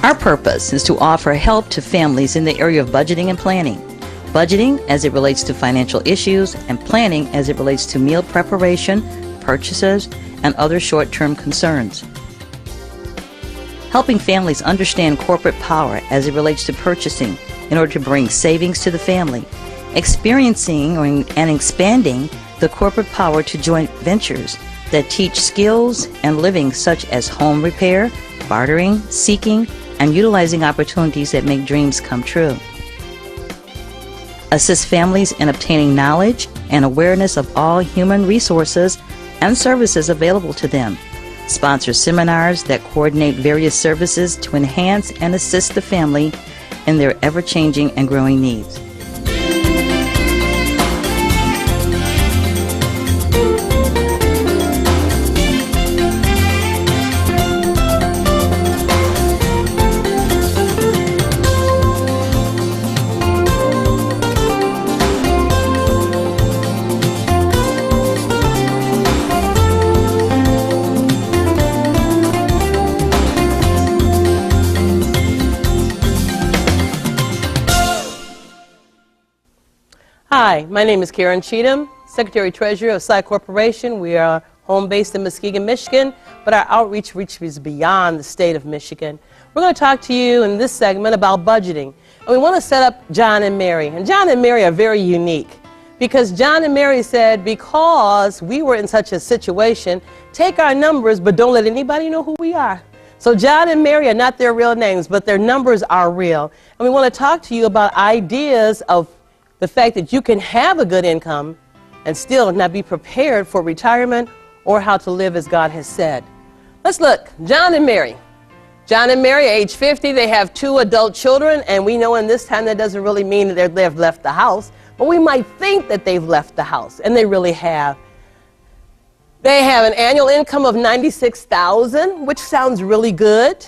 Our purpose is to offer help to families in the area of budgeting and planning. Budgeting as it relates to financial issues and planning as it relates to meal preparation, purchases, and other short-term concerns. Helping families understand corporate power as it relates to purchasing in order to bring savings to the family. Experiencing and expanding the corporate power to joint ventures that teach skills and living such as home repair, bartering, seeking, and utilizing opportunities that make dreams come true. Assist families in obtaining knowledge and awareness of all human resources and services available to them. Sponsor seminars that coordinate various services to enhance and assist the family in their ever-changing and growing needs. Hi, my name is Karen Cheatham, Secretary-Treasurer of S.I.A Corporation. We are home-based in Muskegon, Michigan, but our outreach reaches beyond the state of Michigan. We're going to talk to you in this segment about budgeting. And we want to set up John and Mary. And John and Mary are very unique because John and Mary said, because we were in such a situation, take our numbers, but don't let anybody know who we are. So John and Mary are not their real names, but their numbers are real. And we want to talk to you about ideas of the fact that you can have a good income and still not be prepared for retirement or how to live as God has said. Let's look. John and Mary. John and Mary, age 50, they have 2 adult children, and we know in this time that doesn't really mean that they've left the house, but we might think that they've left the house, and they really have. They have an annual income of $96,000, which sounds really good.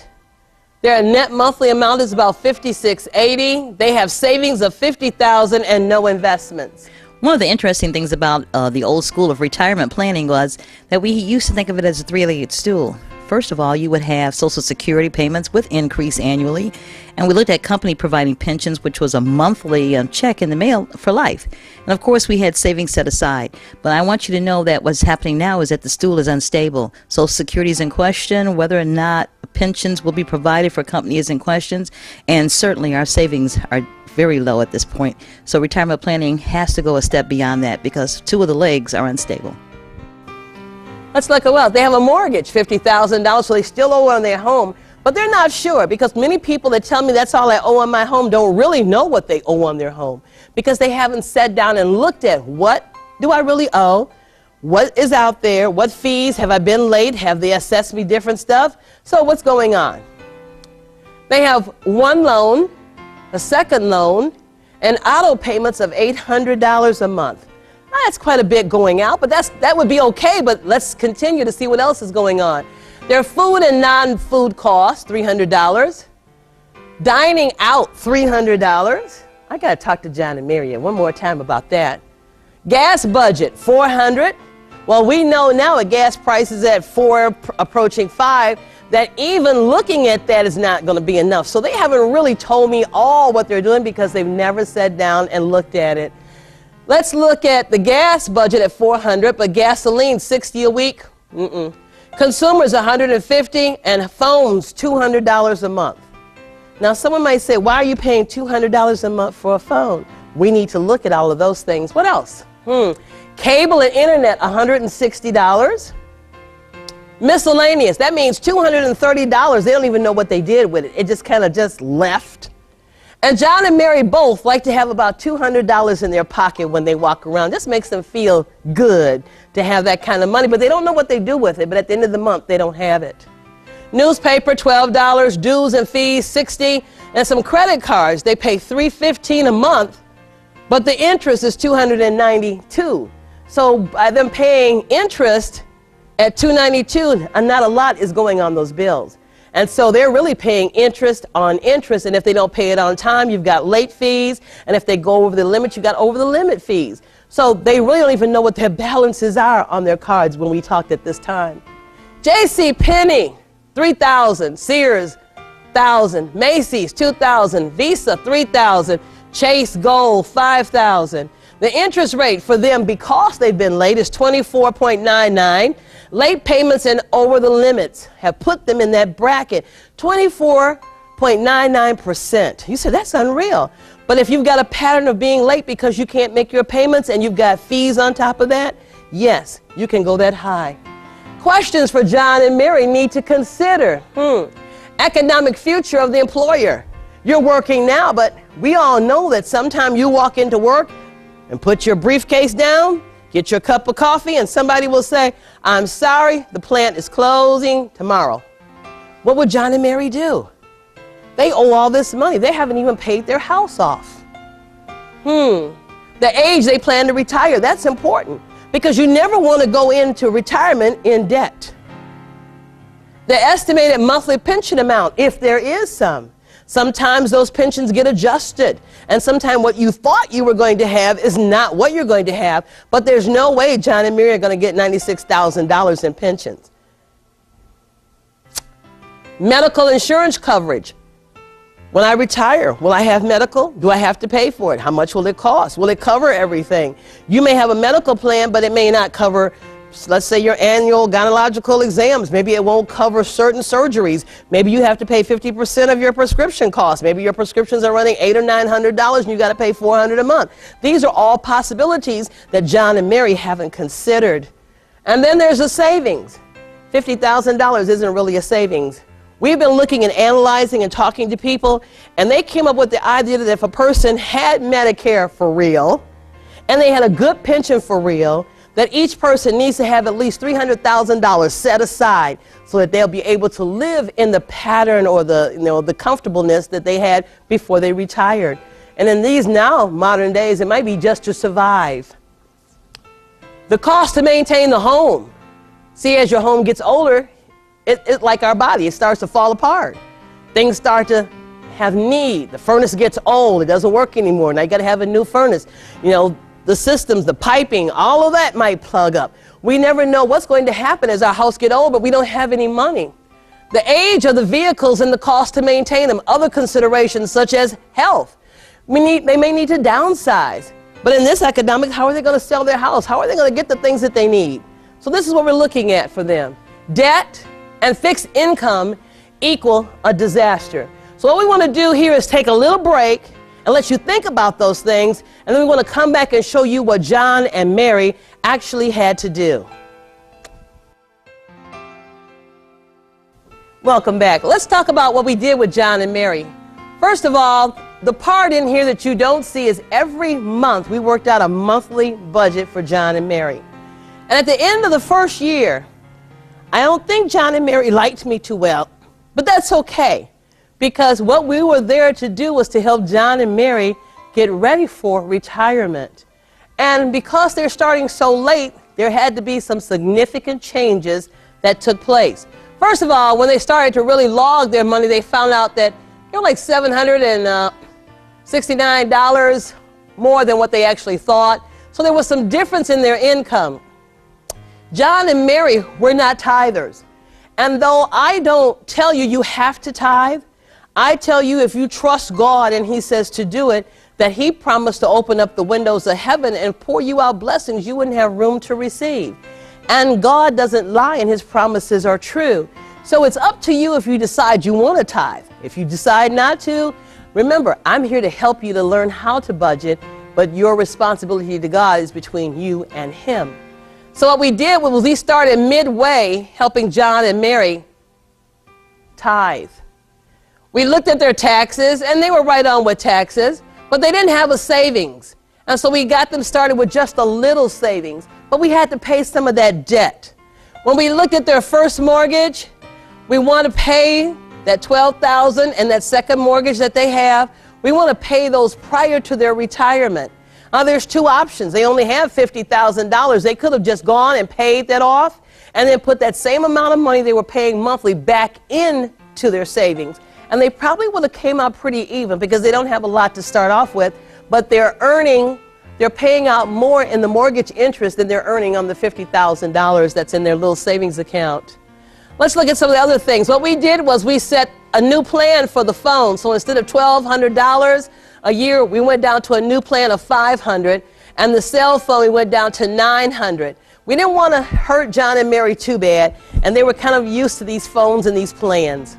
Their net monthly amount is about $56.80. They have savings of $50,000 and no investments. One of the interesting things about the old school of retirement planning was that we used to think of it as a three-legged stool. First of all, you would have Social Security payments with increase annually, and we looked at company providing pensions, which was a monthly check in the mail for life. And of course, we had savings set aside. But I want you to know that what's happening now is that the stool is unstable. Social Security is in question, whether or not pensions will be provided for company is in question, and certainly our savings are very low at this point. So retirement planning has to go a step beyond that because 2 of the legs are unstable. Let's look at wealth. They have a mortgage, $50,000, so they still owe on their home, but they're not sure because many people that tell me that's all I owe on my home don't really know what they owe on their home because they haven't sat down and looked at what do I really owe, what is out there, what fees, have I been late, have they assessed me different stuff, so what's going on? They have 1 loan, a 2nd loan, and auto payments of $800 a month. That's quite a bit going out, but that would be okay, but let's continue to see what else is going on. Their food and non-food costs, $300. Dining out, $300. I got to talk to John and Mary one more time about that. Gas budget, $400. Well, we know now at gas prices at 4 approaching 5 that even looking at that is not going to be enough. So they haven't really told me all what they're doing because they've never sat down and looked at it. Let's look at the gas budget at $400, but gasoline $60 a week. Consumers $150, and phones $200 a month. Now someone might say, why are you paying $200 a month for a phone? We need to look at all of those things. What else? Cable and internet $160. Miscellaneous, that means $230. They don't even know what they did with it. It just kind of just left. And John and Mary both like to have about $200 in their pocket when they walk around. This makes them feel good to have that kind of money, but they don't know what they do with it. But at the end of the month, they don't have it. Newspaper, $12, dues and fees, $60, and some credit cards. They pay $315 a month, but the interest is $292. So by them paying interest at $292, not a lot is going on those bills. And so they're really paying interest on interest, and if they don't pay it on time, you've got late fees, and if they go over the limit, you've got over the limit fees. So they really don't even know what their balances are on their cards when we talked at this time. J.C. Penney, $3,000. Sears, $1,000. Macy's, $2,000. Visa, $3,000. Chase Gold, $5,000. The interest rate for them, because they've been late, is 24.99. Late payments and over the limits have put them in that bracket, 24.99%. You said, that's unreal. But if you've got a pattern of being late because you can't make your payments and you've got fees on top of that, yes, you can go that high. Questions for John and Mary need to consider. Economic future of the employer. You're working now, but we all know that sometimes you walk into work and put your briefcase down, get your cup of coffee, and somebody will say, I'm sorry, the plant is closing tomorrow. What would John and Mary do? They owe all this money. They haven't even paid their house off. The age they plan to retire, that's important, because you never want to go into retirement in debt. The estimated monthly pension amount, if there is some. Sometimes those pensions get adjusted, and sometimes what you thought you were going to have is not what you're going to have, but there's no way John and Mary are going to get $96,000 in pensions. Medical insurance coverage. When I retire, will I have medical? Do I have to pay for it? How much will it cost? Will it cover everything? You may have a medical plan, but it may not cover, let's say, your annual gynecological exams. Maybe it won't cover certain surgeries. Maybe you have to pay 50% of your prescription costs. Maybe your prescriptions are running $800 or $900 and you got to pay $400 a month. These are all possibilities that John and Mary haven't considered. And then there's a savings. $50,000 isn't really a savings. We've been looking and analyzing and talking to people, and they came up with the idea that if a person had Medicare for real and they had a good pension for real, that each person needs to have at least $300,000 set aside so that they'll be able to live in the pattern or the comfortableness that they had before they retired. And in these now modern days, it might be just to survive. The cost to maintain the home. See, as your home gets older, it's like our body. It starts to fall apart. Things start to have need. The furnace gets old. It doesn't work anymore. Now you got to have a new furnace. You know, the systems, the piping, all of that might plug up. We never know what's going to happen as our house get old, but we don't have any money. The age of the vehicles and the cost to maintain them. Other considerations such as health. They may need to downsize. But in this economic, how are they going to sell their house? How are they going to get the things that they need? So this is what we're looking at for them. Debt and fixed income equal a disaster. So what we want to do here is take a little break and let you think about those things, and then we want to come back and show you what John and Mary actually had to do. Welcome back. Let's talk about what we did with John and Mary. First of all, the part in here that you don't see is every month we worked out a monthly budget for John and Mary. And at the end of the first year, I don't think John and Mary liked me too well, but that's okay, because what we were there to do was to help John and Mary get ready for retirement. And because they're starting so late, there had to be some significant changes that took place. First of all, when they started to really log their money, they found out that like $769 more than what they actually thought. So there was some difference in their income. John and Mary were not tithers. And though I don't tell you you have to tithe, I tell you if you trust God and He says to do it, that He promised to open up the windows of heaven and pour you out blessings you wouldn't have room to receive. And God doesn't lie and His promises are true. So it's up to you if you decide you want to tithe. If you decide not to, remember, I'm here to help you to learn how to budget, but your responsibility to God is between you and Him. So what we did was we started midway helping John and Mary tithe. We looked at their taxes, and they were right on with taxes, but they didn't have a savings. And so we got them started with just a little savings, but we had to pay some of that debt. When we looked at their first mortgage, we want to pay that $12,000 and that second mortgage that they have. We want to pay those prior to their retirement. Now, there's two options. They only have $50,000. They could have just gone and paid that off and then put that same amount of money they were paying monthly back into their savings. And they probably would have came out pretty even because they don't have a lot to start off with, but they're paying out more in the mortgage interest than they're earning on the $50,000 that's in their little savings account. Let's look at some of the other things. What we did was we set a new plan for the phone. So instead of $1,200 a year, we went down to a new plan of $500, and the cell phone we went down to $900. We didn't want to hurt John and Mary too bad, and they were kind of used to these phones and these plans.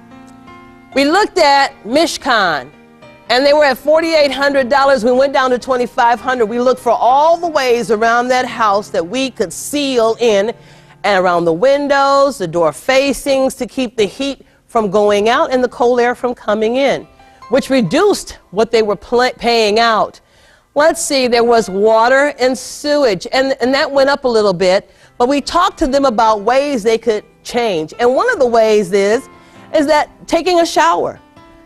We looked at Mishcon, and they were at $4,800. We went down to $2,500. We looked for all the ways around that house that we could seal in, and around the windows, the door facings, to keep the heat from going out and the cold air from coming in, which reduced what they were paying out. Let's see, there was water and sewage, and that went up a little bit, but we talked to them about ways they could change. And one of the ways is that taking a shower.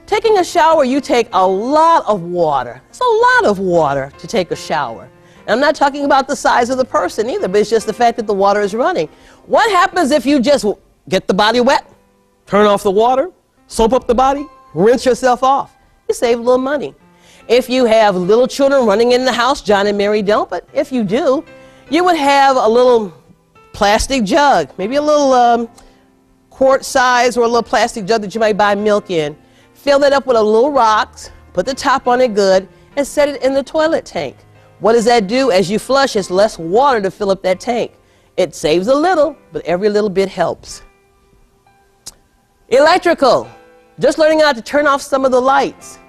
Taking a shower, you take a lot of water. It's a lot of water to take a shower. And I'm not talking about the size of the person either, but it's just the fact that the water is running. What happens if you just get the body wet, turn off the water, soap up the body, rinse yourself off? You save a little money. If you have little children running in the house, John and Mary don't, but if you do, you would have a little plastic jug, maybe a little quart size or a little plastic jug that you might buy milk in. Fill it up with a little rocks, put the top on it good, and set it in the toilet tank. What does that do? As you flush, it's less water to fill up that tank. It saves a little, but every little bit helps. Electrical, just learning how to turn off some of the lights.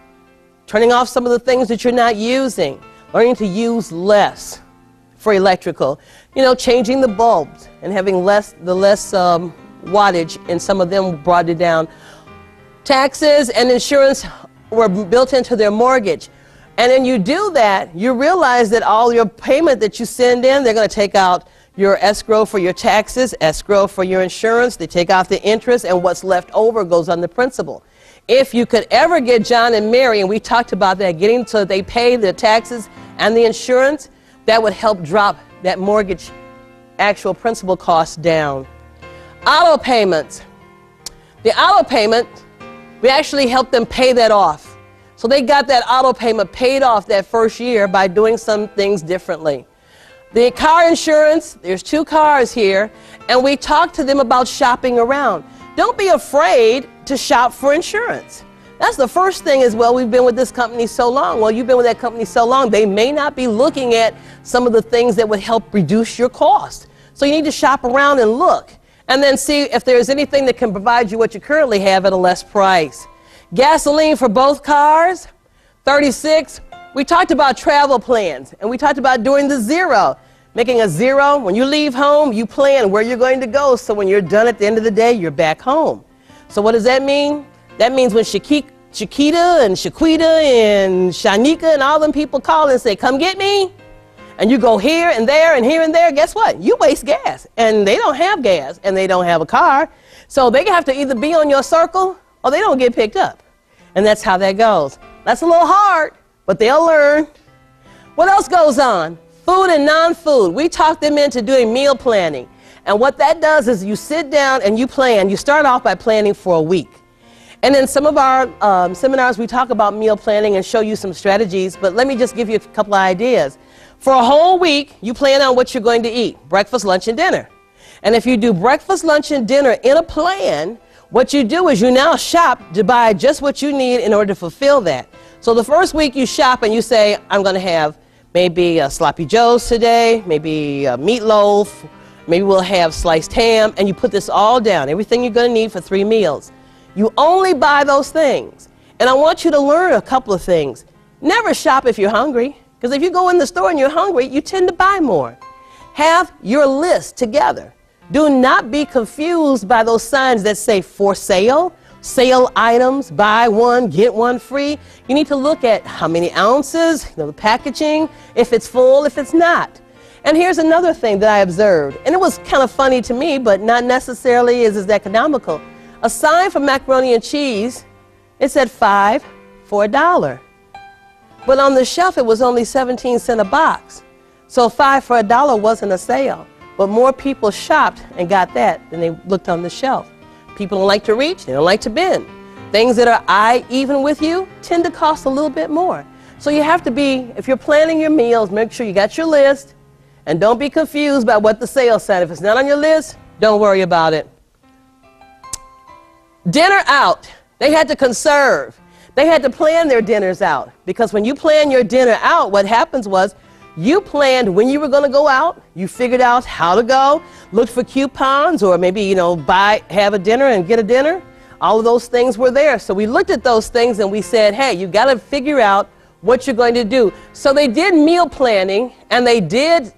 Turning off some of the things that you're not using, learning to use less for electrical. You know, changing the bulbs and having less wattage, and some of them brought it down. Taxes and insurance were built into their mortgage. And then you do that, you realize that all your payment that you send in, they're going to take out your escrow for your taxes, escrow for your insurance, they take out the interest, and what's left over goes on the principal. If you could ever get John and Mary, and we talked about that, getting so they pay the taxes and the insurance, that would help drop that mortgage actual principal costs down. Auto payments. The auto payment, we actually helped them pay that off. So they got that auto payment paid off that first year by doing some things differently. The car insurance, there's 2 cars here, and we talked to them about shopping around. Don't be afraid to shop for insurance. That's the first thing is, well, we've been with this company so long. Well, you've been with that company so long, they may not be looking at some of the things that would help reduce your cost. So you need to shop around and look, and then see if there's anything that can provide you what you currently have at a less price. Gasoline for both cars, $36. We talked about travel plans, and we talked about doing the zero. Making a zero, when you leave home, you plan where you're going to go, so when you're done at the end of the day, you're back home. So what does that mean? That means when Chiquita and Shaquita and Shanika and all them people call and say, come get me, and you go here and there and here and there, guess what? You waste gas, and they don't have gas, and they don't have a car. So they have to either be on your circle or they don't get picked up. And that's how that goes. That's a little hard, but they'll learn. What else goes on? Food and non-food. We talked them into doing meal planning. And what that does is you sit down and you plan. You start off by planning for a week. And in some of our seminars, we talk about meal planning and show you some strategies. But let me just give you a couple of ideas. For a whole week, you plan on what you're going to eat. Breakfast, lunch, and dinner. And if you do breakfast, lunch, and dinner in a plan, what you do is you now shop to buy just what you need in order to fulfill that. So the first week you shop and you say, I'm going to have maybe a sloppy joes today, maybe a meatloaf, maybe we'll have sliced ham, and you put this all down, everything you're going to need for 3 meals. You only buy those things. And I want you to learn a couple of things. Never shop if you're hungry, because if you go in the store and you're hungry, you tend to buy more. Have your list together. Do not be confused by those signs that say for sale, sale items, buy one, get one free. You need to look at how many ounces, the packaging, if it's full, if it's not. And here's another thing that I observed, and it was kind of funny to me, but not necessarily is as economical. A sign for macaroni and cheese, it said 5 for $1. But on the shelf, it was only 17 cents a box. So 5 for $1 wasn't a sale. But more people shopped and got that than they looked on the shelf. People don't like to reach, they don't like to bend. Things that are even with you tend to cost a little bit more. So you have to be, if you're planning your meals, make sure you got your list, and don't be confused by what the sale said. If it's not on your list, don't worry about it. Dinner out. They had to conserve. They had to plan their dinners out, because when you plan your dinner out, what happens was you planned when you were going to go out, you figured out how to go, looked for coupons, or maybe, have a dinner and get a dinner. All of those things were there. So we looked at those things and we said, hey, you got to figure out what you're going to do. So they did meal planning, and they did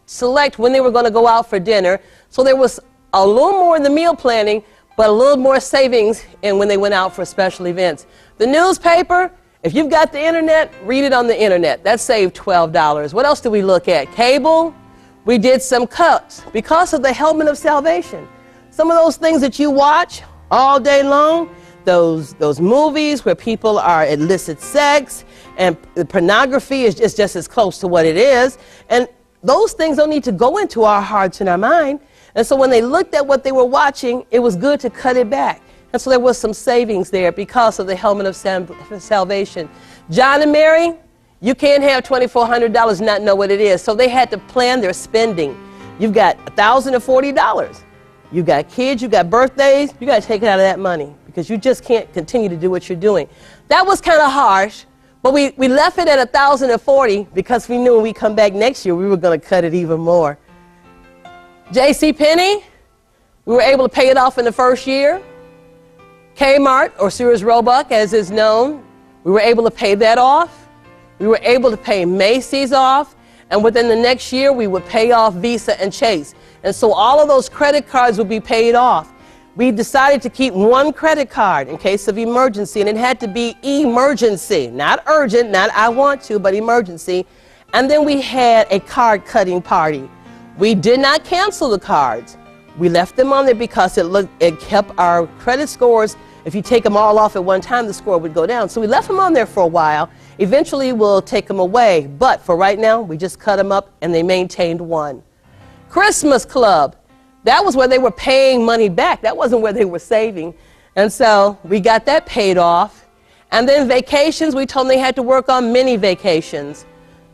select when they were going to go out for dinner. So there was a little more in the meal planning, but a little more savings in when they went out for special events. The newspaper, if you've got the internet, read it on the internet. That saved $12. What else did we look at? Cable, we did some cuts because of the helmet of salvation. Some of those things that you watch all day long, those movies where people are illicit sex, and the pornography is just as close to what it is. And those things don't need to go into our hearts and our mind. And so when they looked at what they were watching, it was good to cut it back. And so there was some savings there because of the helmet of salvation. John and Mary, you can't have $2,400 and not know what it is. So they had to plan their spending. You've got $1,040. You've got kids, you've got birthdays, you got to take it out of that money because you just can't continue to do what you're doing. That was kind of harsh, but we left it at $1,040 because we knew when we come back next year, we were going to cut it even more. JCPenney, we were able to pay it off in the first year. Kmart, or Sears Roebuck as is known, we were able to pay that off. We were able to pay Macy's off, and within the next year we would pay off Visa and Chase. And so all of those credit cards would be paid off. We decided to keep one credit card in case of emergency, and it had to be emergency, not urgent, not I want to, but emergency. And then we had a card cutting party. We did not cancel the cards. We left them on there because it kept our credit scores. If you take them all off at one time, the score would go down. So we left them on there for a while. Eventually, we'll take them away. But for right now, we just cut them up, and they maintained one. Christmas Club, that was where they were paying money back. That wasn't where they were saving. And so we got that paid off. And then vacations, we told them they had to work on mini vacations.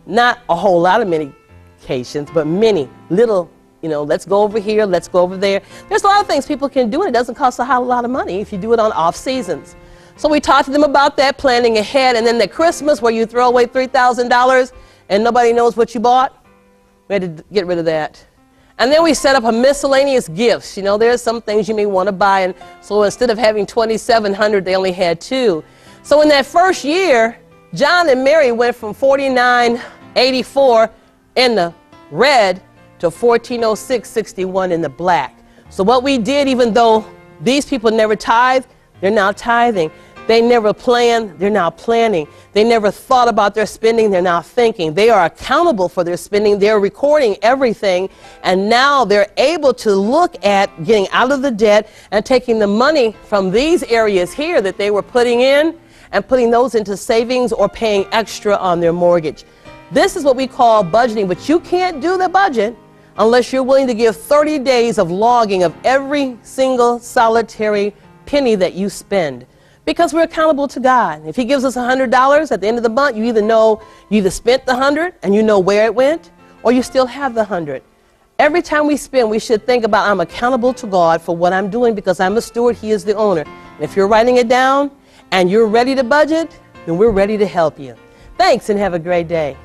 Not a whole lot of mini vacations, but many little, let's go over here, let's go over there. There's a lot of things people can do, and it doesn't cost a whole lot of money if you do it on off seasons. So we talked to them about that, planning ahead, and then the Christmas where you throw away $3,000 and nobody knows what you bought, we had to get rid of that. And then we set up a miscellaneous gifts. There's some things you may want to buy, and so instead of having $2,700, they only had $2. So in that first year, John and Mary went from $49.84 in the red to $1,406.61 in the black. So what we did, even though these people never tithe, they're now tithing. They never planned, they're now planning. They never thought about their spending, they're now thinking. They are accountable for their spending, they're recording everything, and now they're able to look at getting out of the debt and taking the money from these areas here that they were putting in and putting those into savings or paying extra on their mortgage. This is what we call budgeting, but you can't do the budget unless you're willing to give 30 days of logging of every single solitary penny that you spend. Because we're accountable to God. If He gives us $100 at the end of the month, you either spent the 100 and you know where it went, or you still have the 100. Every time we spend, we should think about, I'm accountable to God for what I'm doing because I'm a steward, He is the owner. And if you're writing it down and you're ready to budget, then we're ready to help you. Thanks and have a great day.